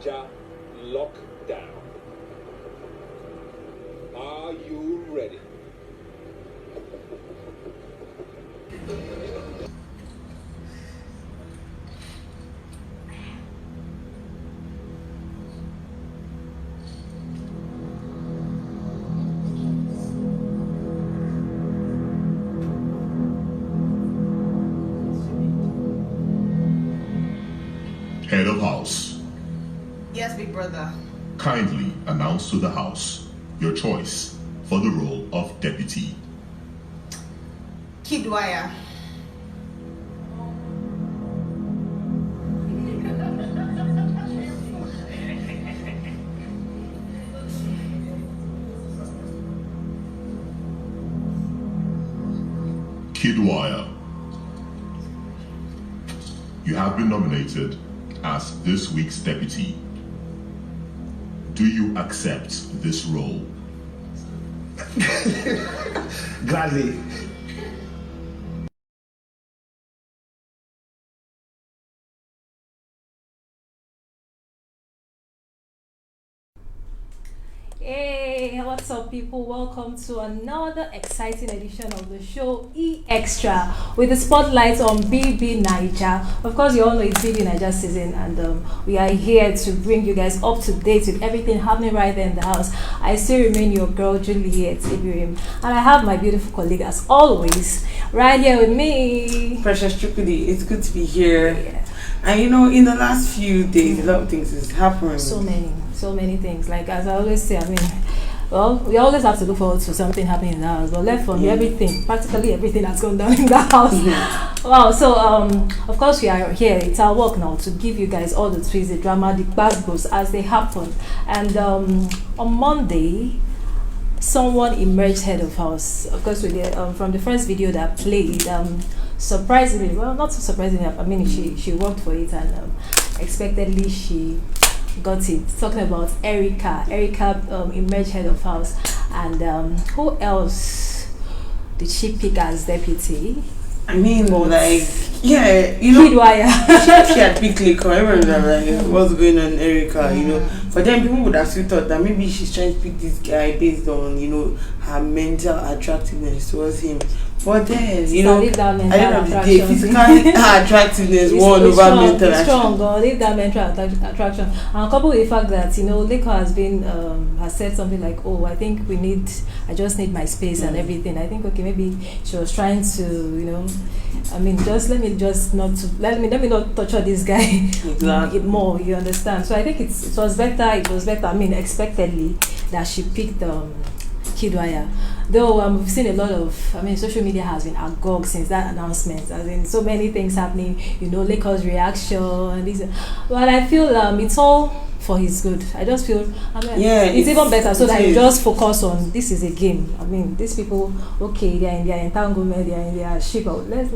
BBNaija lockdown. Are you ready? Head of House. Yes, big brother. Kindly announce to the House your choice for the role of deputy. Kidwaya. Kidwaya. You have been nominated as this week's deputy. Do you accept this role? Gladly. Hey, what's up, people? Welcome to another exciting edition of the show E Extra with the spotlight on BBNaija. Of course, you all know it's BBNaija season, and we are here to bring you guys up to date with everything happening right there in the house. I still remain your girl, Juliet Ibirim, and I have my beautiful colleague, as always, right here with me. Precious Chukudi, it's good to be here. Yeah. And you know, in the last few days, a lot of things has happened. So many things. Like, as I always say, I mean, well, we always have to look forward to something happening in the house, but left for me, practically everything has gone down in the house. Wow. So of course we are here, it's our work now to give you guys all the twists, the drama, the bad books as they happen. And on Monday, someone emerged head of house. Of course, we did, from the first video that played, surprisingly, well, not so surprisingly, I mean, she worked for it, and expectedly she got it. Talking about Erica emerged head of house. And who else did she pick as deputy? I mean, like, yeah, you know, she had picked Liquor. I remember that, like, what's going on, Erica, you know. But then people would have still thought that maybe she's trying to pick this guy based on, you know, her mental attractiveness towards him. But then, you know, at the end of the day, physical attractiveness won over mental attraction. It's strong, God. Leave that mental attraction. And coupled with the fact that, you know, Liquor has been, has said something like, oh, I just need my space and everything. I think, okay, maybe she was trying to, you know, I mean, let me not torture this guy more, you understand? So I think it was better, I mean, expectedly, that she picked Kidwaya. Though we've seen a lot of, I mean, social media has been agog since that announcement. As in, so many things happening, you know, Laker's reaction, and this. But I feel it's all for his good. I just feel, I mean, it's even better so that you just focus on this is a game. I mean, these people, okay, they are in their entanglement, they are in their ship. Let's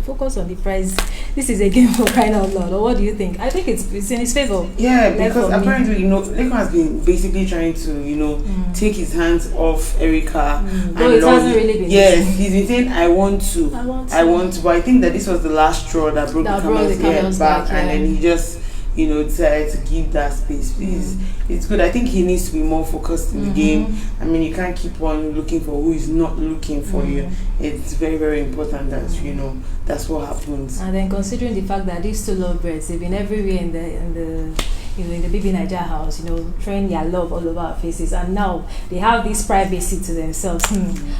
focus on the prize. This is a game for crying out loud. Or what do you think? I think it's in his favor. Yeah, because apparently, you know, Leko has been basically trying to, you know, take his hands off Erica. Though it hasn't really been. Yes, he's been saying, I want to. But I think that this was the last straw that broke the camel's back, and then he just, you know, decided to give that space. Please, it's good. I think he needs to be more focused in the game. I mean, you can't keep on looking for who is not looking for you. It's very, very important that, you know, that's what happens. And then considering the fact that these two lovebirds, they've been everywhere in the you know, in the BBNaija house, you know, throwing their love all over our faces, and now they have this privacy to themselves.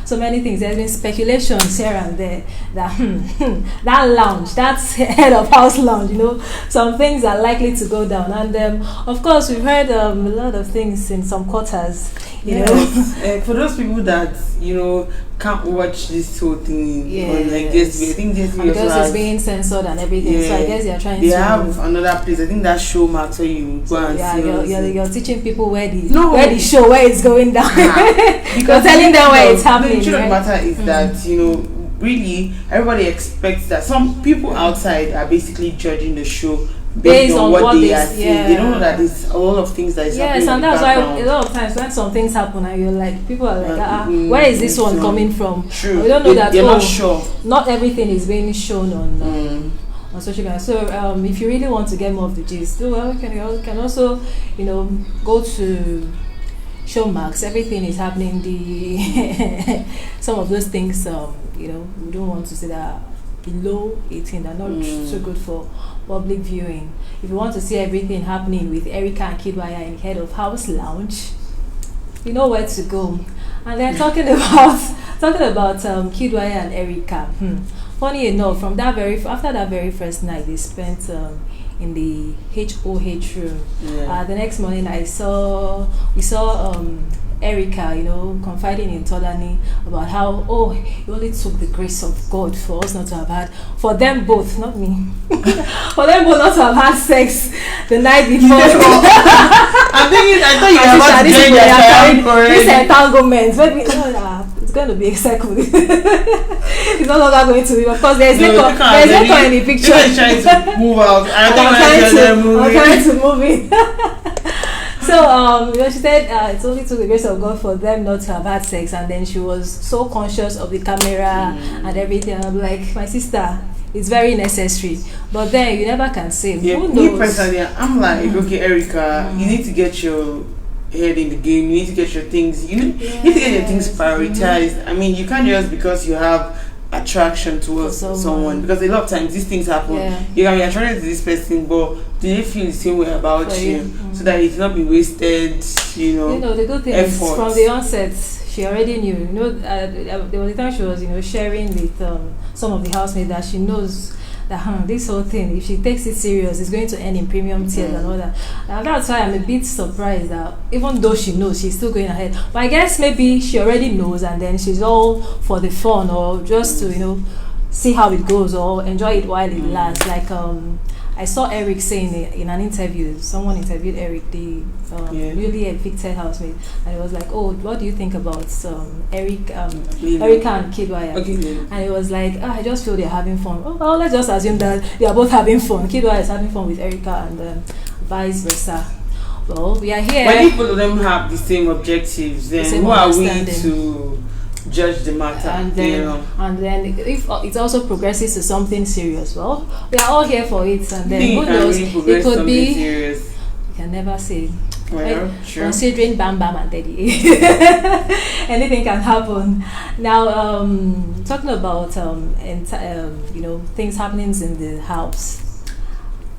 So many things. There's been speculations here and there that that lounge, that's head of house lounge, you know, some things are likely to go down. And of course, we've heard a lot of things in some quarters. You know, for those people that, you know, can't watch this whole thing on like this, I think this because it's being censored and everything. So I guess they're trying to. They have another place. I think that show marks where you go and see. You're teaching people where the show where it's going down. Because telling them where it's happening. The truth of the matter is that, you know, really everybody expects that. Some people outside are basically judging the show based on what they are seeing. They don't know that there's a lot of things that is happening. Yes, and that's why a lot of times when some things happen and you're like, people are like, where is this one coming from? True. We don't know that. They're not sure. Not everything is being shown on social media. So if you really want to get more of the gist, well, you can also, go to Showmax. Everything is happening. The some of those things, we don't want to say that below 18, they're not so good for public viewing. If you want to see everything happening with Erica and Kidwaya in Head of House Lounge, you know where to go. And then talking about Kidwaya and Erica. Funny enough, after that very first night they spent in the HOH room. The next morning we saw Erica, confiding in Tolani about how it only took the grace of God for us not to have had, for them both, not me, for them both not to have had sex the night before. I'm thinking, I thought you were about to join this entanglement. Maybe it's going to be a circle. It's no longer going to be. Of course, there's no in the picture. You're trying to move out. I'm trying to move in. So, she said it only took the grace of God for them not to have had sex, and then she was so conscious of the camera and everything. I'm like, my sister, it's very necessary, but then you never can say. Who knows? Me personally, I'm like, okay, Erica, you need to get your head in the game. You need to get your things. You need to get your things prioritized. I mean, you can't just because you have attraction towards someone, because a lot of times these things happen. You can be attracted to this person, but do they feel the same way about you? So that it's not be wasted, the good thing is from the onset she already knew. There was a time she was sharing with some of the housemates that she knows that this whole thing, if she takes it serious, it's going to end in premium tears and all that. And that's why I'm a bit surprised that even though she knows, she's still going ahead. But I guess maybe she already knows, and then she's all for the fun, or just to see how it goes, or enjoy it while it lasts. Like I saw Eric saying in an interview, someone interviewed Eric, the newly evicted housemate, and it was like, what do you think about Erica and Kidwaya? And it was like, I just feel they're having fun. Well, let's just assume that they are both having fun. Kidwaya is having fun with Erica, and vice versa. Well, we are here. When both of them have the same objectives, then who are we to judge the matter? And then if it also progresses to something serious, well, we are all here for it. And then who knows, it could be serious. You can never say. Well, true. Considering Bam Bam and Teddy, anything can happen. Now, talking about things happening in the house.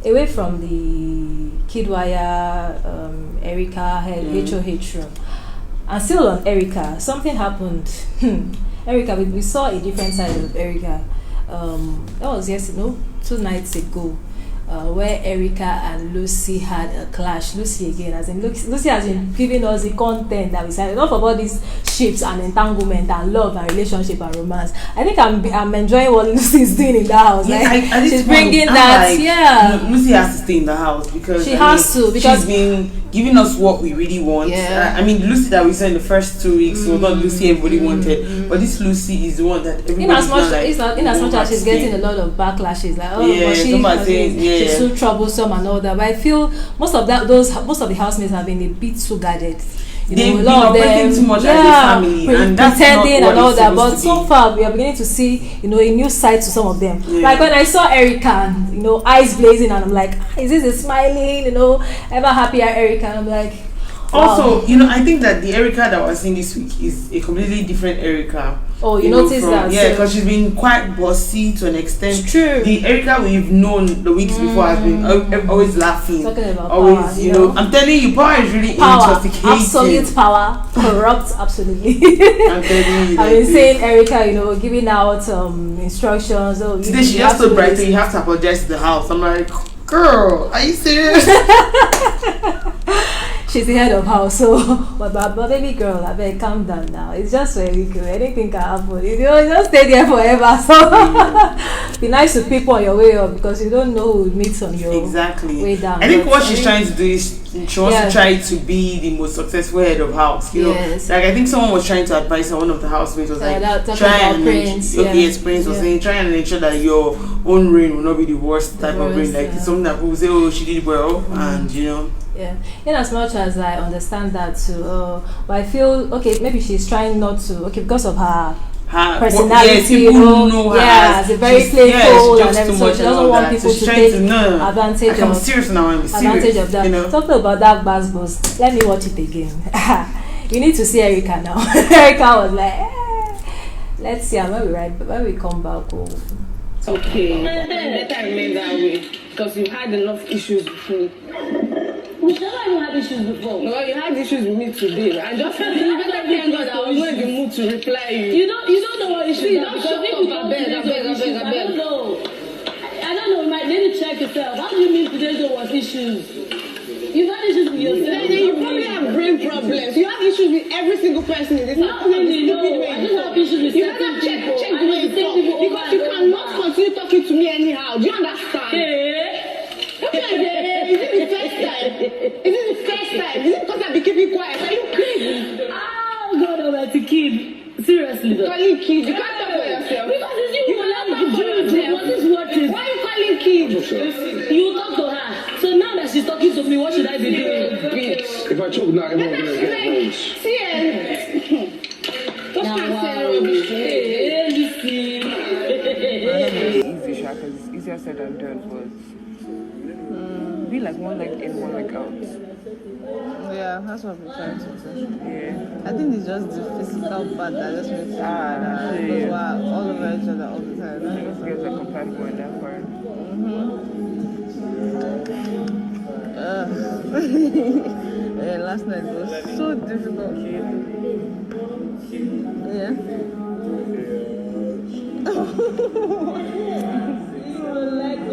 Away from the Kidwaya, Erica, HOH room, and still on Erica, something happened. Erica, we saw a different side of Erica. That was 2 nights ago, where Erica and Lucy had a clash. Lucy again, as in Lucy has been giving us the content that we said. Enough about these ships and entanglement and love and relationship and romance. I think I'm enjoying what Lucy is doing in the house. She's bringing that. Lucy has to stay in the house because because she's been giving us what we really want. I mean, Lucy that we saw in the first 2 weeks was not Lucy everybody wanted, but this Lucy is the one that everybody. In as much as she's getting a lot of backlashes, like she's so troublesome and all that. But I feel most of the housemates have been a bit too guarded. They've been operating too much as a family, and that's pretending not and all that. But to so be. far, we are beginning to see, a new side to some of them. Like when I saw Erica, and, eyes blazing, and I'm like, is this a smiling, ever happier Erica? And I'm like. Also, I think that the Erica that we're seeing this week is a completely different Erica. Oh, you noticed that? Yeah, because she's been quite bossy to an extent. It's true. The Erica we've known the weeks before has been always laughing. Talking about always, power, I'm telling you, power is really intoxicating. Absolute power. Corrupt, absolutely. I'm telling you. I've been saying Erica, giving out instructions. Today she just told Brighton, you have to apologize to the house. I'm like, girl, are you serious? She's the head of house, so but baby girl, I better calm down now. It's just very good. Anything can happen. You don't stay there forever. So be nice to people on your way up, because you don't know who meets on your way down. I think what she's trying to do is she wants to try to be the most successful head of house. Like I think someone was trying to advise her. One of the housemates was like, try and Prince was saying, try and ensure that your own reign will not be the worst type of reign. Like it's something that people say, oh, she did well, and in as much as I understand that too, but I feel maybe she's trying not to, because of her her personality, yes, people know her as a very she's- playful she and jokes everything. too So much she and doesn't all want that. people So she's to trying take to know. advantage Like, I'm of serious now. I'm advantage serious. of that. You know. Talking about that basketballs, let me watch it again. You need to see Erica now. Erica was like, let's see, and when we come back, Okay, better remain that way because you had enough issues with me. We never even had issues before. No, you had issues with me today. I just you better thank God I was not in the mood to reply you. You don't know what issues See, are don't because shut if up, you don't I beg, know I beg, I issues, beg, I I beg. don't know. I don't know. You might need to check yourself. How do you mean today's show was issues? You've had issues with yourself. Then you probably have brain problems. You have issues with every single person in this house. Not really, no. I just have issues with You certain better check people. the I way need you to take talk people over because you and cannot over. continue talking to me anyhow. Do you understand? Hey. Is it the first time? Is it the first time? Is it because I've been keeping quiet? Are you crazy? Oh God Almighty, kid. Seriously though. Calling kid, you can't talk for yourself. Because it's you who can't like talk for to do it. What is what is? Why are you calling kid? You talk to her. So now that she's talking to me, what should I be doing? Bitch. If I choke now, everyone's gonna get votes. See, what's Now, that wow. rubbish? Hey, listen. Easy, Sha, because it's easier said than done. But be like one leg in, one leg out. Yeah, that's what we're trying to do. Yeah. I think it's just the physical part that just makes it harder. yeah. Because we're all over each other all the time. Those girls are compatible in that part. Yeah, last night was so difficult. Yeah.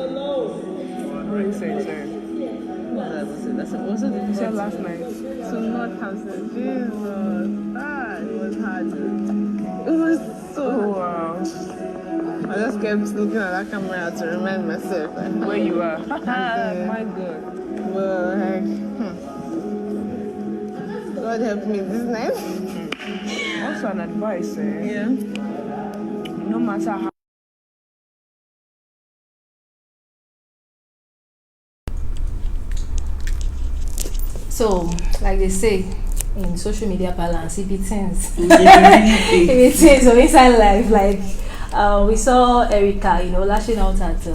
What are you saying, sir? That's also You said difficult last night. to not have said Jesus. It was hard. It was so Oh, hard. wow. I just kept looking at that camera to remind myself. Like, Where you are. My God. well, like, God help me this night. Also, an advice, eh? Yeah. No matter how. So, like they say in social media balance, it be things. Really It be things. So inside life, like we saw Erica, lashing out at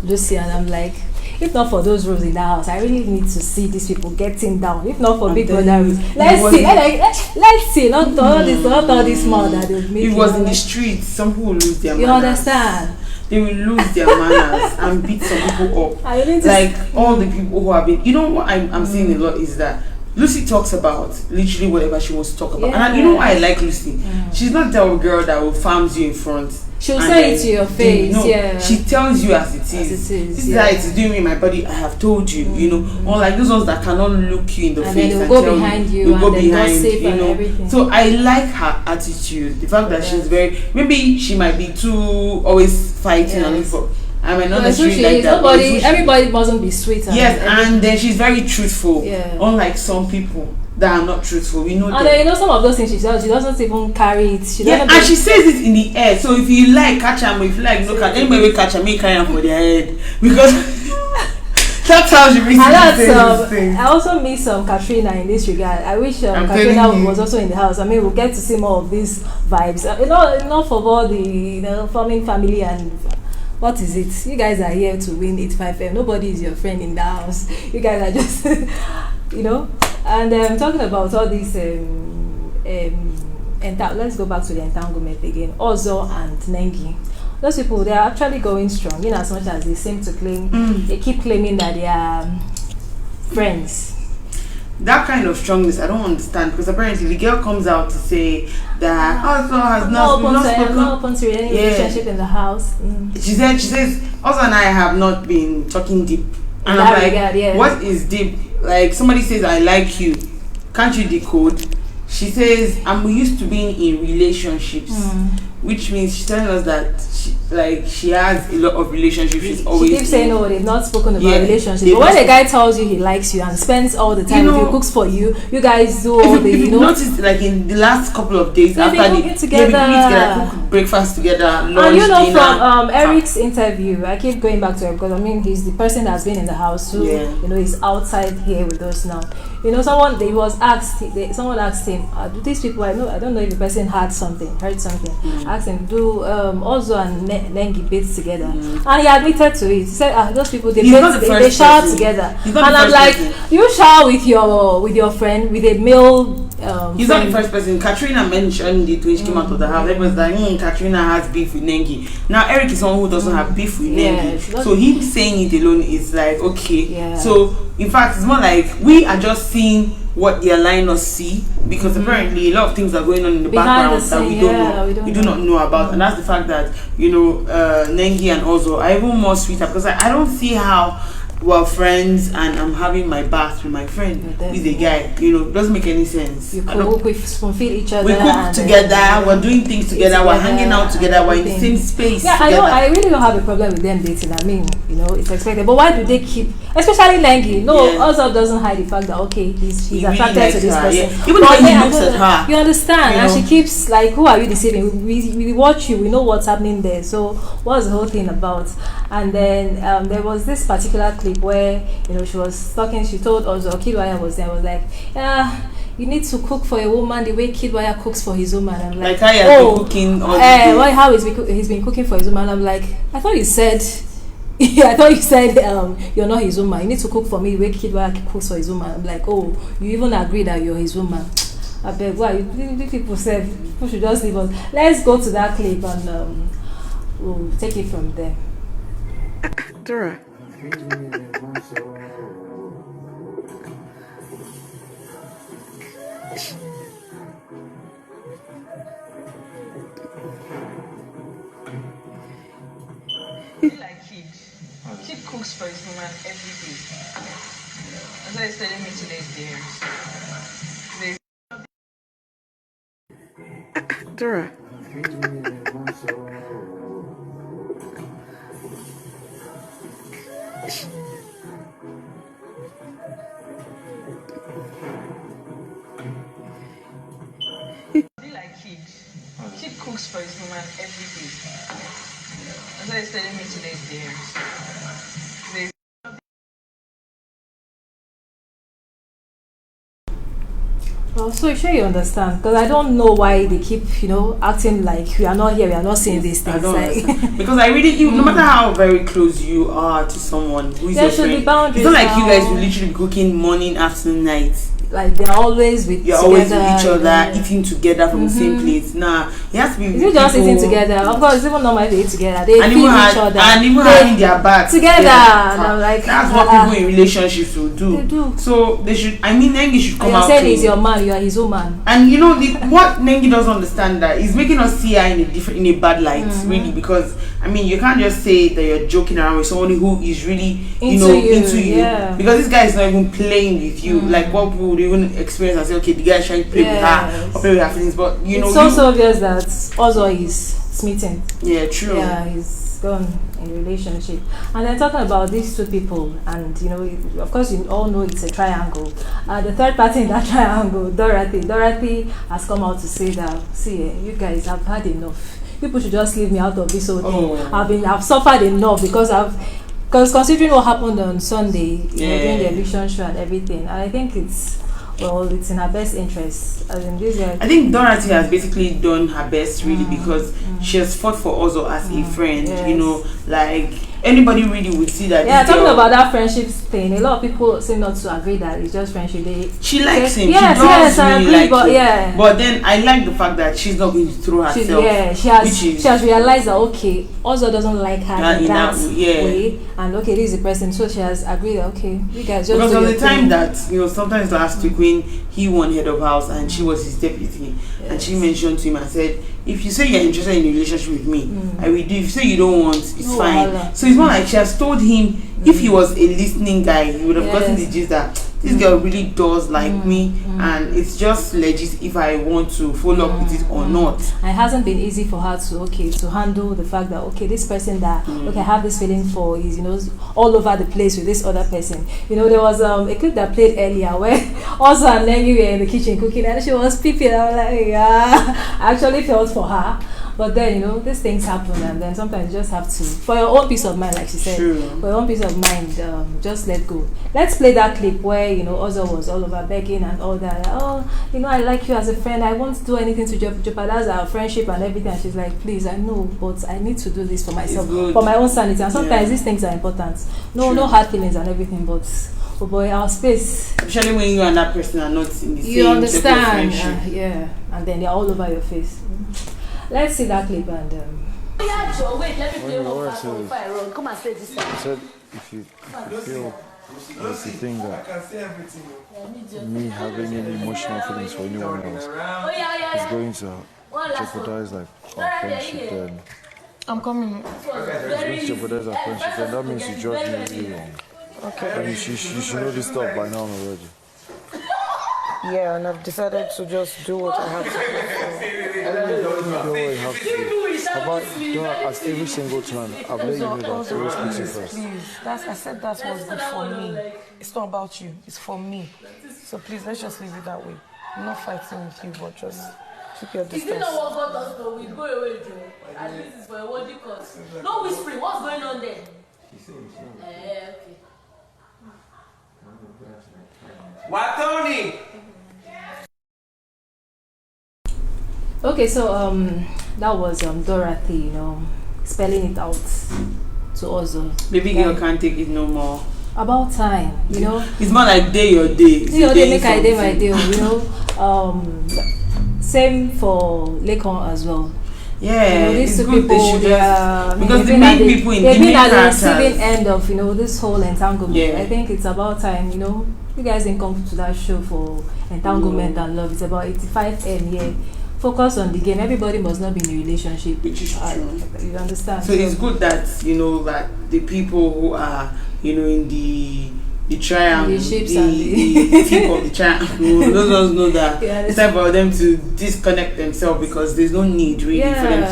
Lucy, and I'm like, if not for those rules in that house, I really need to see these people getting down. If not for Big Brother rules, let's see. Not all this more that they've made. It was in the streets. Some people will lose their You manners. understand? They will lose their manners and beat some people up. I need to Like all the people who have been. You know what I'm seeing a lot is that Lucy talks about literally whatever she wants to talk about. And you know why I like Lucy? She's not that girl that will farms you in front. She'll and say then it to your face, no, yeah. She tells you as it is. As it is, This yeah. is how it is doing me in my body. I have told you, Or like those ones that cannot look you in the And face then they'll and go tell behind you they'll and go then behind, gossip and everything. So I like her attitude. The fact that she's very, maybe she might be too always fighting and Yes. I might not But so necessarily she like is. that. but it's who she- Everybody mustn't be sweet. Yes, and then she's very truthful. Yeah. Unlike some people that are not truthful. We know And that. then some of those things she does, she doesn't even carry it. She Yeah, doesn't. and she says it in the air. So if you like, catch them. If you like, no catch. Anybody will catch them, make carry them for their head because that's how she And basically that's, says these things. I also miss Katrina in this regard. I wish I'm Katrina telling you. was also in the house. I mean, we'll get to see more of these vibes. Enough of all the forming family and what is it? You guys are here to win 85M. Nobody is your friend in the house. You guys are just, And talking about all these, let's go back to the entanglement again. Ozo and Nengi. Those people, they are actually going strong, in as much as they seem to claim, they keep claiming that they are friends. That kind of strongness, I don't understand because apparently the girl comes out to say that Ozo has Not not open to any Yeah. relationship in the house. She says Ozo and I have not been talking deep. And In I'm that like, regard, yes. what is deep? Like somebody says I like you. Can't you decode? She says I'm used to being in relationships. Which means she's telling us that like she has a lot of relationships. She's She always keeps saying, "Oh, they've not spoken about Yeah, relationships." they've But when not a guy tells you he likes you and spends all the time You with you, know, cooks for you, you guys do all if the, you you know. notice, like in the last couple of days They've been after cooking the together. cook breakfast together, lunch, And you know, dinner. from Eric's interview, I keep going back to it because I mean he's the person that's been in the house who you know is outside here with us now. You know, someone someone asked him, do these people, I don't know if the person heard something, asked him, do Ozo and Nengi bathe together, and he admitted to it. He said, those people they shower together, and I'm like, you shower with your friend, with a male. He's not the first person. Katrina mentioned it when she came out of the house. Everyone's like, Katrina has beef with Nengi. Now Eric is someone who doesn't have beef with Nengi. So him saying it alone is like, okay. Yeah. So in fact, it's more like we are just seeing what they align us see, because apparently a lot of things are going on in the background that we don't know. We do not know about, and that's the fact that Nengi and Ozo are even more sweeter, because I don't see how we're friends and I'm having my bath with my friend with a guy. It doesn't make any sense. You cook, we spoon feed each other. We cook together, we're doing things together, we're hanging out together, we're in the same space. Yeah, together. I really don't have a problem with them dating. I mean, it's expected. But why do they keep, especially Nengi? Also doesn't hide the fact that he's He attracted really to this her, person. yeah. Even when he looks at her, you understand? And she keeps like, who are you deceiving? We watch you, we know what's happening there. So what's the whole thing about? And then there was this particular clip where she was talking. She told Ozo, Kidwaya was there. I was like, you need to cook for a woman the way Kidwaya cooks for his woman. I'm like, how you cooking all how he's been cooking for his woman. I'm like, I thought you said you're not his woman. You need to cook for me the way Kidwaya cooks for his woman. I'm like, oh, you even agree that you're his woman. I beg, why you people say people should just leave us. Let's go to that clip and we'll take it from there. Dora. Like Kid cooks for his woman every day. That's why he's telling me today's theirs. Dora. Like Kid cooks for his woman every day. That's why he's telling me today's theirs. Well, so sure you understand, because I don't know why they keep, acting like we are not here, we are not seeing these things. I don't understand. Because I really, no matter how very close you are to someone who is your friend, it's not like you guys will literally be cooking morning, afternoon, night. Like they're always with you're always with each other, eating together from the same place. Nah, it has to be. Is it just eating together? Of course, it's even normal they eat together. They feed each other. And even having their backs together. And I'm like, that's what people in relationships will do. They do. So they should. I mean, Nengi should come out. You're saying he's your man, you are his woman. And what Nengi doesn't understand that is making us see her in a bad light, really, because I mean, you can't just say that you're joking around with someone who is really into you. Yeah. Because this guy is not even playing with you. Like what people would even experience and say, okay, the guy is trying to play with her or play with her feelings, but it's also obvious that Ozo is smitten. Yeah, true. Yeah, he's gone in a relationship. And then talking about these two people, and of course you all know it's a triangle. The third party in that triangle, Dorothy has come out to say that, see, you guys have had enough. People should just leave me out of this whole thing. I've suffered enough because considering what happened on Sunday, during the election show and everything, and I think it's in her best interest. I think Dorothy has basically done her best, really, because she has fought for Ozo as a friend. Like anybody really would see that. Yeah, talking about that friendship thing, a lot of people seem not to agree that it's just friendship. She likes him. Yes, she does I really agree, like him. Yeah. But then I like the fact that she's not going to throw herself. She has realized that Ozo doesn't like her in that way, and this is the person. So she has agreed that you guys just because of the time that sometimes last week when he won head of house and she was his deputy, and she mentioned to him and said, if you say you're interested in a relationship with me, I will do. If you say you don't want, it's fine. So it's more like she has told him, if he was a listening guy, he would have gotten the gist that this girl really does like me, and it's just legit if I want to follow up with it or not. And it hasn't been easy for her to handle the fact that this person that I have this feeling for is all over the place with this other person. There was a clip that played earlier where also and Nengi were in the kitchen cooking and she was peeping. I was like, yeah, I actually felt for her. But then, these things happen, and then sometimes you just have to, for your own peace of mind, like she said, for your own peace of mind, just let go. Let's play that clip where, Ozo was all over begging and all that. I like you as a friend. I won't do anything to jeopardize our friendship and everything. And she's like, please, I know, but I need to do this for myself, for my own sanity. And sometimes these things are important. No hard feelings and everything, but oh boy, our space. Especially when you and that person are not in the same. You understand? And then they're all over your face. Let's see that clip and. Yeah, Joe, wait, let me play one part before I run. Come and say this time. You said if you feel that's the thing that me having any emotional feelings for anyone else is going to jeopardize like our friendship, then I'm coming. it's going to jeopardize our friendship, then that means you judge me really wrong. Okay. And you should know this stuff by now already. Yeah, and I've decided to just do what I have to do. I don't know what you have to do. As every single time, I've let you know that I always put you first. Please, I said that's what's good for me. It's not about you, it's for me. So please, let's just leave it that way. I'm not fighting with you, but just keep your distance. Is it not what got us to we go away, Joe? At least it's for a worthy cause. No whispering, what's going on there? Okay. What, Tony? Okay, so that was Dorothy, spelling it out to Ozo. Baby girl can't take it no more. About time, It's more like day your day. Make I day my day, Same for Lekon as well. Yeah, these it's two good people, because the main people in the they've main been at the characters. receiving end of this whole entanglement. Yeah. I think it's about time. You guys didn't come to that show for entanglement and love. It's about 85M. Yeah, focus on the game. Everybody must not be in a relationship. Which is true. You understand? So it's good that that the people who are in the triangle, The ships the tip of the triangle, those ones know that Yeah, it's time for them to disconnect themselves, because there's no need really for them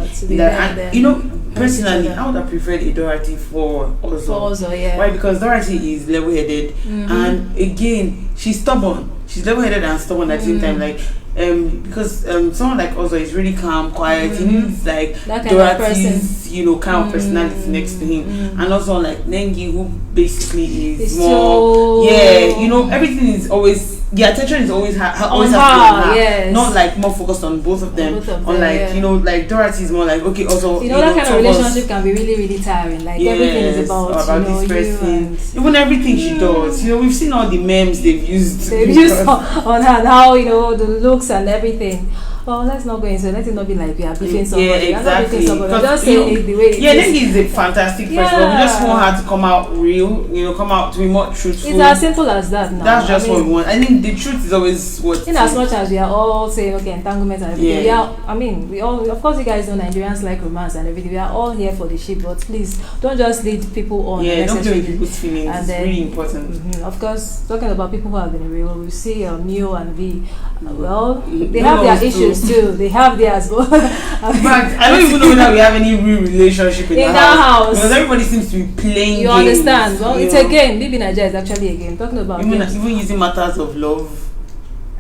to be in that. there And personally, I would have preferred a Dorothy for Ozo. Yeah. Why? Because Dorothy is level-headed, and again, she's stubborn. She's level-headed and stubborn at the same time. Like, because someone like Ozo is really calm, quiet. He needs like Dorothy's, kind of personality next to him, and also like Nengi, who basically is more, everything is always. The attention is always always has to be on her, not like more focused on both of them. Unlike like Dorothy is more like also that kind of relationship can be really really tiring. Like everything is about this person, even everything she does. We've seen all the memes they've used on her, and how the looks and everything. Well, let's not go into it. Let it not be like we are beefing somebody. Yeah, exactly. We're just saying it the way it is. Nengi is a fantastic person. But we just want her to come out real, come out to be more truthful. It's as simple as that now. That's just what we want. I think the truth is always what. In as much as we are all saying, entanglement and everything, we all, of course, you guys know Nigerians like romance and everything. We are all here for the ship, but please don't just lead people on. Don't play with people's feelings. And then, it's really important. Of course, talking about people who have been real, we see Mio and V. They have their issues too. They have theirs, but I don't even know whether we have any real relationship in that house, because everybody seems to be playing. You games, understand? Well, it's a game. Ex-BBNaija is actually a game. Talking about even using matters of love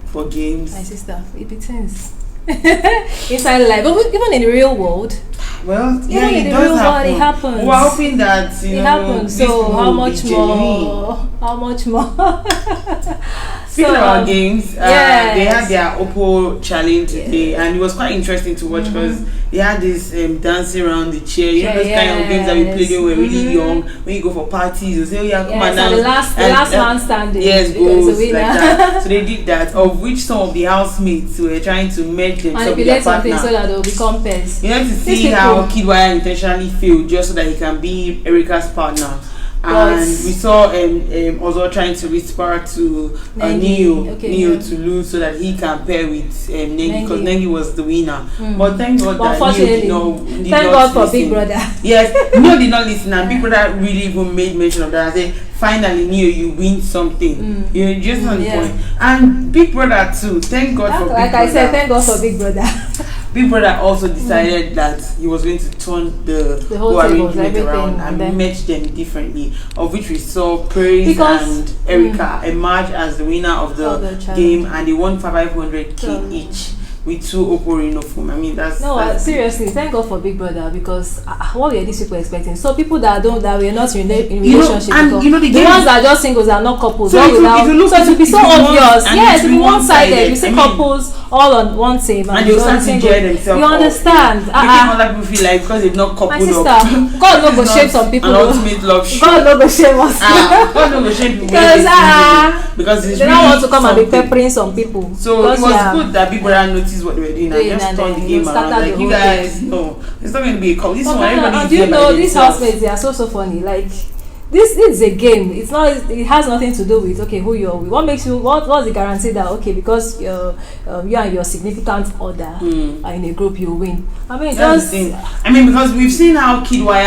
for games. My sister, it depends. Inside life, but even in the real world. Well, even in the real world, it happens. We're hoping that it happens. So how much more? How much more? Speaking about games, they had their Oppo challenge today, and it was quite interesting to watch because they had this dancing around the chair. Those kind of games that we played when we were really young. When you go for parties, you say, come on now. The last man standing. Yes, goes like that. So they did that, of which some of the housemates were trying to merge themselves with their partner. Something so that they will become pairs. You have to see how Kidwaya intentionally failed just so that he can be Erica's partner. And we saw also trying to whisper to Neo to lose so that he can pair with Nengi, because Nengi was the winner. But thank God that Neo did not for listen. Big Brother. Yes, Neo did not listen, and Big Brother really even made mention of that. I said, finally you win something. You just on the point. And Big Brother too. Thank God for Big Brother. Like I said, thank God for Big Brother. Big Brother also decided that he was going to turn the whole arrangement around and match them differently, of which we saw Praise and Erica emerge as the winner of the game, and they won 500k each with 2 Oporino film. I mean, that's seriously, thank God for Big Brother, because what were these people expecting? So people that were not in relationship, the ones that are just singles are not couples. So it will be so obvious. Yes, it will be one-sided. You see couples all on one team, and they'll start to enjoy themselves. You understand? Other people feel like because they've not coupled up. God no go shame some people. An ultimate love show. God no go shame us. God no go shame people because they don't want to come and be peppering some people. So it was good that Big Brother noticed what they were doing and just turned the game around. Like, you guys, no, it's not going to be a call. This one, everybody. Do you know these housemates? They are so funny. Like, this is a game. It's not. It has nothing to do with who you're with. What makes you? What's the guarantee that because you and your significant other are in a group, you win? I mean, because we've seen how Kidwire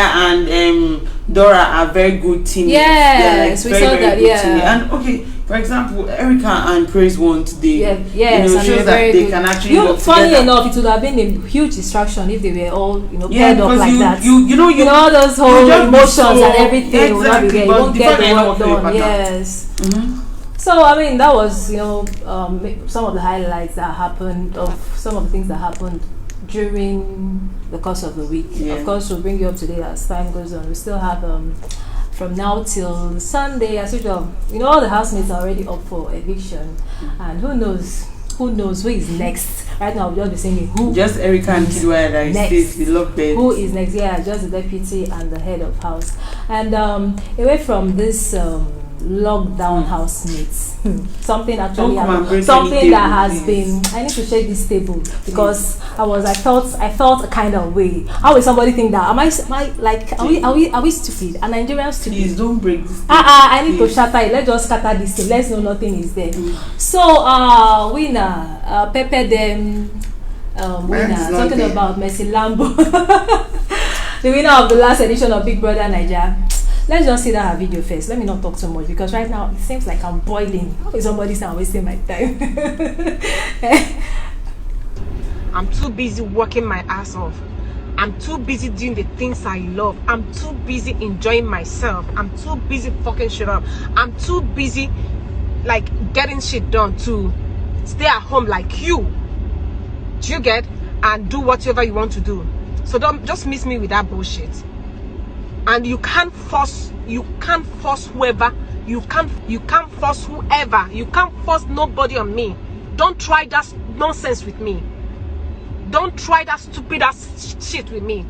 and Dora are very good teammates. Yes, we saw that. Yeah, and for example, Erica and Praise won today. Yes, shows that they can actually work funny together. enough, it would have been a huge distraction if they were all paired up like that. You know all those whole emotions and everything will not be there. You won't get the work done. Yes. So I mean, that was some of the highlights that happened, of some of the things that happened during the course of the week. Of course, we'll bring you up to date as time goes on. We still have from now till Sunday, as usual. All the housemates are already up for eviction, and who knows who is next. Right now, we'll just be saying who. Just Erica and Kidwire that next. We love them. Who is next? Yeah, just the deputy and the head of house. And away from this lockdown housemates, something that has been. I need to check this table because I felt a kind of way. How will somebody think that? Am I like? Are we stupid? Are Nigerians stupid? Please don't break this. I need to shatter it. Let's just scatter this thing. Let's know nothing is there. So winner, Pepe them. Winner talking about Mercy Lambo, the winner of the last edition of Big Brother Naija. Let's just see that her video first. Let me not talk too much because right now it seems like I'm boiling. How is somebody saying I'm wasting my time? I'm too busy working my ass off. I'm too busy doing the things I love. I'm too busy enjoying myself. I'm too busy fucking shit up. I'm too busy like getting shit done to stay at home like you. Do you get? And do whatever you want to do. So don't just miss me with that bullshit. And you can't force whoever, you can't force whoever, you can't force nobody on me. Don't try that nonsense with me. Don't try that stupid ass shit with me.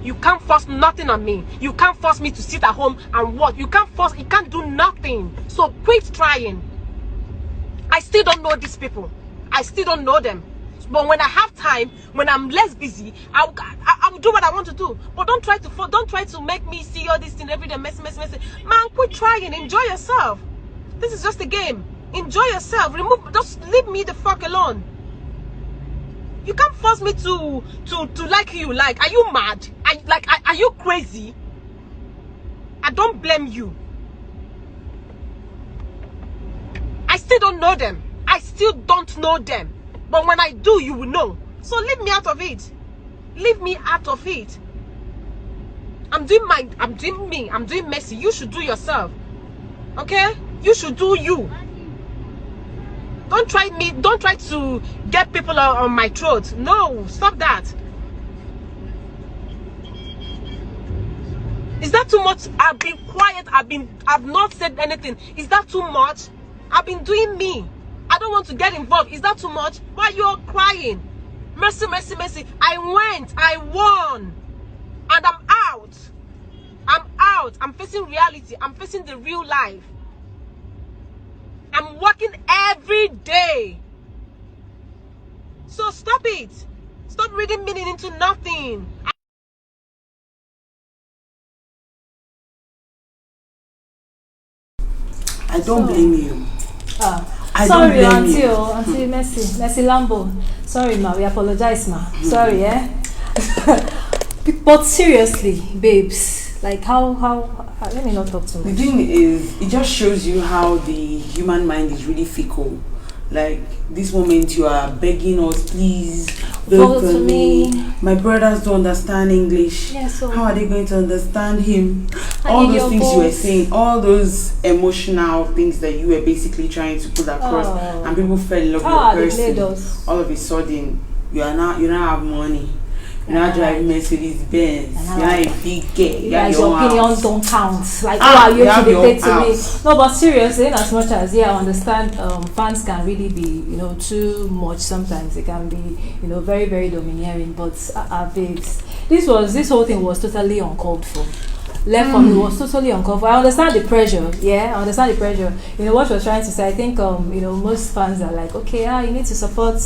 You can't force nothing on me. You can't force me to sit at home and watch. You can't do nothing. So quit trying. I still don't know these people. I still don't know them. But when I have time, when I'm less busy, I will do what I want to do. But don't try to make me see all this thing every day, messy. Man, quit trying. Enjoy yourself. This is just a game. Enjoy yourself. Just leave me the fuck alone. You can't force me to like who you like. Are you mad? Are you crazy? I don't blame you. I still don't know them. I still don't know them. But when I do, you will know. So leave me out of it. Leave me out of it. I'm doing me. I'm doing messy. You should do yourself. Okay? You should do you. Don't try me. Don't try to get people on my throat. No, stop that. Is that too much? I've been quiet. I've not said anything. Is that too much? I've been doing me. I don't want to get involved. Is that too much? Why you're crying? Mercy. I won. And I'm out. I'm facing reality. I'm facing the real life. I'm working every day. So stop it. Stop reading meaning into nothing. I don't blame you. Sorry, Auntie Mercy Lambo. Sorry, ma. We apologize, ma. Sorry, But seriously, babes, Like how let me not talk too much. The thing is, it just shows you how the human mind is really fickle. Like this moment you are begging us, please vote for me. My brothers don't understand English. Yeah, so how are they going to understand him? All those things you were saying, all those emotional things that you were basically trying to put across, and people fell in love with your person. All of a sudden, you don't have money. You're not driving Mercedes Benz. You're not a big girl. Your opinions don't count. Like, who are you to dictate to me? No, but seriously, in as much as I understand, fans can really be, too much. Sometimes they can be, very, very domineering. But babes, this whole thing was totally uncalled for. Left for me was totally uncalled for. I understand the pressure. Yeah, I understand the pressure. What she was trying to say. I think, most fans are like, okay, you need to support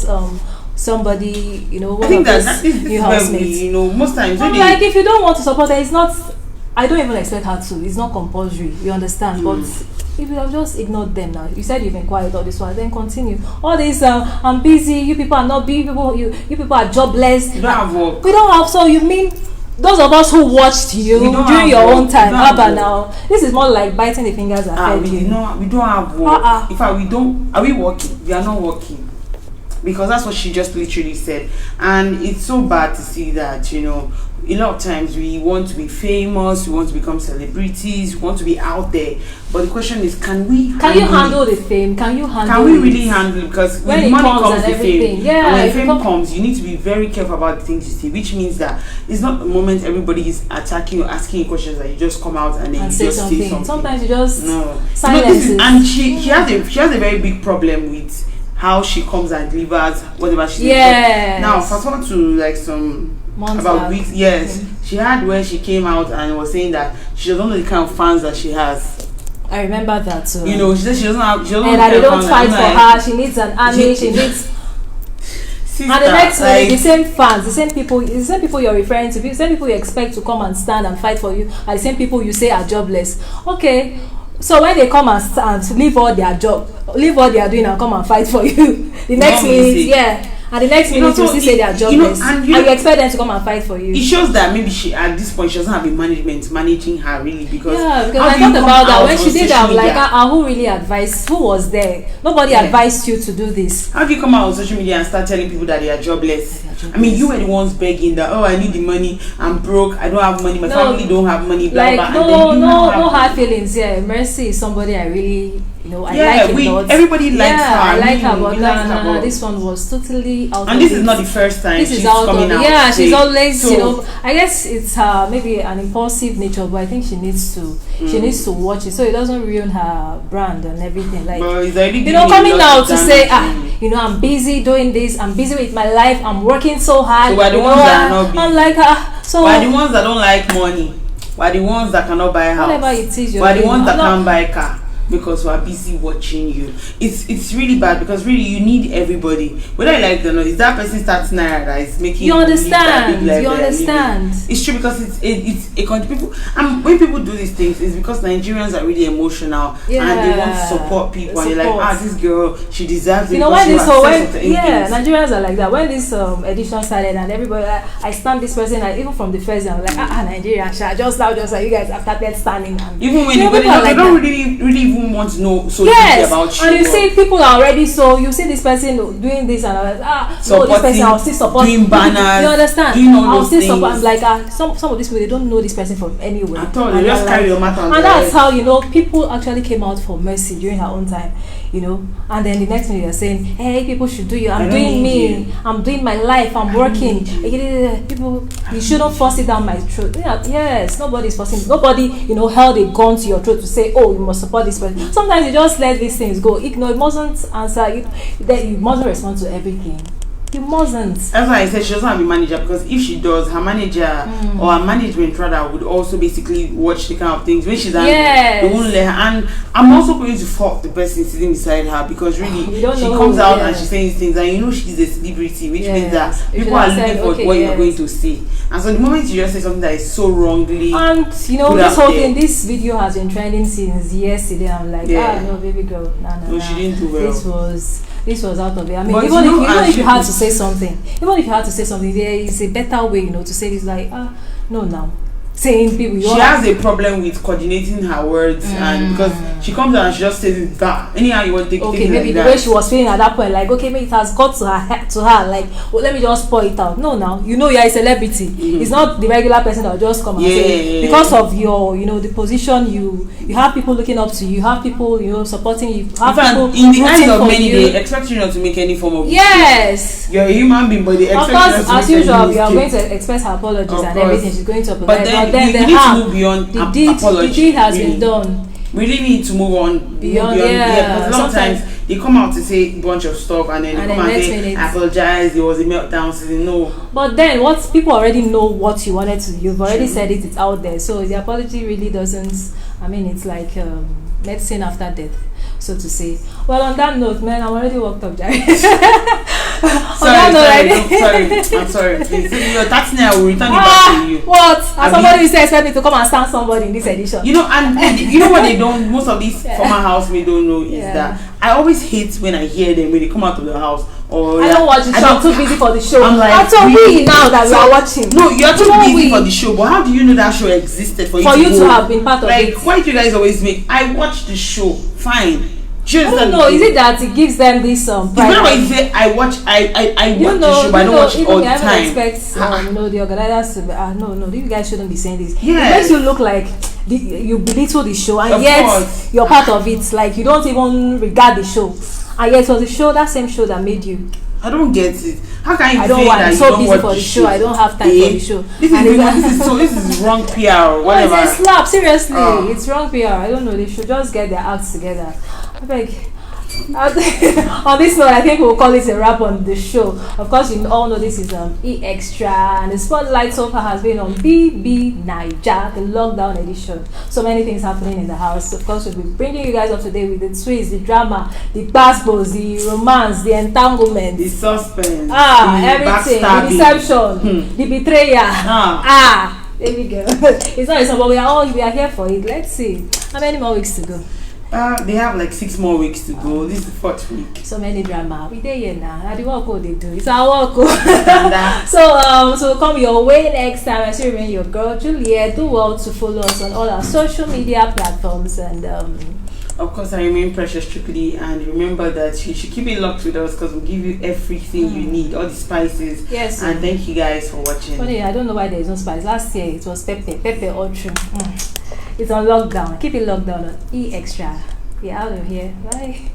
somebody, one I think of that is new housemates. Most times. I'm like, if you don't want to support her, it's not. I don't even expect her to. It's not compulsory. You understand? But if you have just ignored them now, you said you've been quiet all this while, then continue. All this, I'm busy. You people are not busy. You people are jobless. You don't have work. We don't have. So you mean those of us who watched you during your own time? How about now? This is more like biting the fingers that fed you. We don't have work. In fact, we don't. Are we working? We are not working. Because that's what she just literally said, and it's so bad to see that a lot of times we want to be famous, we want to become celebrities, we want to be out there, but the question is, can you handle the fame? Can we really handle it? Because when with money comes the fame, and when fame comes, you need to be very careful about the things you say, which means that it's not the moment everybody is attacking you, asking you questions, that you just come out and then you just say something. Sometimes you just silence. And she has a very big problem with how she comes and delivers whatever she does. Now, fast forward to like some months about weeks. Yes, she had where she came out and was saying that she doesn't know the kind of fans that she has. I remember that too. She said she doesn't have. And that they don't fight for her. She needs an army. She needs. Sister, and the next minute, the same fans, the same people you're referring to, the same people you expect to come and stand and fight for you, are the same people you say are jobless. Okay. So when they come and leave all their job, leave what they are doing and come and fight for you, the next minute, and the next minute you still say they are jobless, and you expect them to come and fight for you. It shows that maybe she, at this point, she doesn't have a management managing her really, because I thought about that when she did that. Like, who really advised? Who was there? Nobody advised you to do this. How do you come out on social media and start telling people that they are jobless? I mean, you were the ones begging that, I need the money, I'm broke, I don't have money, my family don't have money, blah blah. No hard feelings. Yeah, Mercy is somebody I really, I like a lot. Everybody likes her. I like her, but this one was totally out. And this is not the first time she's coming out. Yeah, she's always, I guess it's maybe an impulsive nature, but I think she needs to watch it so it doesn't ruin her brand and everything. Like, coming out to say, I'm busy doing this, I'm busy with my life, I'm working so hard. So we're the ones that are not busy. I'm like, so we're the ones that don't like money. We're the ones that cannot buy a house. Whatever it is, we're the ones that can't buy a car. Because we are busy watching you. It's really bad, because really you need everybody. Whether you like it or not, is that person starts naira that is making you understand. You understand. It's true, because it's a country people. And when people do these things, it's because Nigerians are really emotional and they want to support people. And you're like, this girl, she deserves it. Nigerians are like that. When this edition started and everybody, I stand this person, even from the first, I'm like, Nigeria, just like you guys have started standing. And even when they don't really want to know so deeply about you. And you see people are already, so you see this person doing this and this person I'll still support. Doing banners. You understand? Doing all I'll those still things. support. I'm like, some of these people, they don't know this person from anywhere. At all. They just carry your matter on and that's how, people actually came out for Mercy during her own time, and then the next minute they're saying, hey, people should do you. I'm doing me. I'm doing my life. I'm working. People, you shouldn't force it down my throat. Yes, nobody's forcing. Nobody, held a gun to your throat to say, oh, you must support this person. Sometimes you just let these things go. Ignore. You mustn't answer. You mustn't respond to everything. You mustn't. That's why I said she doesn't have a manager, because if she does, her manager or her management rather would also basically watch the kind of things when she's angry. They won't let her. And I'm also going to fault the person sitting beside her, because really she comes out and she's saying things, and she's a celebrity, which means that people are looking for what you're going to say. And so the moment you just say something that is so wrongly, and this whole thing, this video has been trending since yesterday. I'm like, no, baby girl, no, she didn't do well. This was out of it. I mean, even if you had to say something, there is a better way, to say this, like, no, now. saying people. She has a problem with coordinating her words, and because she comes out and she just says that anyhow you want to take okay, things maybe like the that. way she was feeling at that point, like okay, maybe it has got to her like, well, let me just pour it out. No, now you know you're a celebrity. It's not the regular person that will just come and say because of your, the position you have people looking up to you, you have people supporting you, have people in the eyes of many you. they expect you not to make any form of yes mistake. You're a human being, but they expect of course, you not to as make usual, any we are mistake. going to express her apologies Of and course. everything. She's going to apologize, But then we need to move beyond the apology. the deed has really. been done. We really need to move on Beyond, because sometimes they come out to say a bunch of stuff and then they come and say I apologize, there was a meltdown. So no. But then what people already know what you wanted to. You've already said it. It's out there. So the apology really doesn't. I mean, it's like medicine after death, so to say. Well, on that note, man, I'm already worked up, Jerry. I'm sorry. Please, that's now. I will return it back to you. What? And somebody will say expect me to come and stand somebody in this edition. And you know what they don't. Most of these former housemates don't know is that I always hate when I hear them when they come out of the house. Or I don't watch the show. I'm too busy for the show. I'm like, that's we now that we are watching. No, you're too busy for the show. But how do you know that show existed for you to have been part of it? Like, why do you guys always make? I watch the show. Fine. I don't know. Is it that it gives them this pride? You know when you say I watch the show, but I don't watch it all the time. I don't expect the organizers to be. No, you guys shouldn't be saying this. Yes. It makes you look like you belittle the show, and of yet course. you're part of it. Like you don't even regard the show, and yet it was the show, that same show that made you. I don't get it. How can you I don't say want. that I'm you so don't busy watch for the show? show. I don't have time for the show. This is wrong PR or whatever. Oh, it's a slap. Seriously, it's wrong PR. I don't know. They should just get their acts together. I beg. On this note, I think we'll call it a wrap on the show. Of course, you all know this is E-Extra, and the spotlight so far has been on BBNaija, the lockdown edition. So many things happening in the house. Of course, we'll be bringing you guys up to date with the twists, the drama, the passports, the romance, the entanglement, the suspense, everything, the deception, the betrayal. There we go. It's not easy, but we are here for it. Let's see. How many more weeks to go? They have like 6 more weeks to go. This is the 4th week. So many drama. We there here now. How the work they do? It's our work. So come your way next time. I still remain your girl Juliet. Do well to follow us on all our social media platforms, and of course I remain Precious Chukudi, and remember that you should keep it locked with us because we'll give you everything you need, all the spices. Yes. And thank you guys for watching. Funny, I don't know why there is no spice. Last year it was pepper all true. It's on lockdown. Keep it locked down on E-Extra. We're out of here. Bye.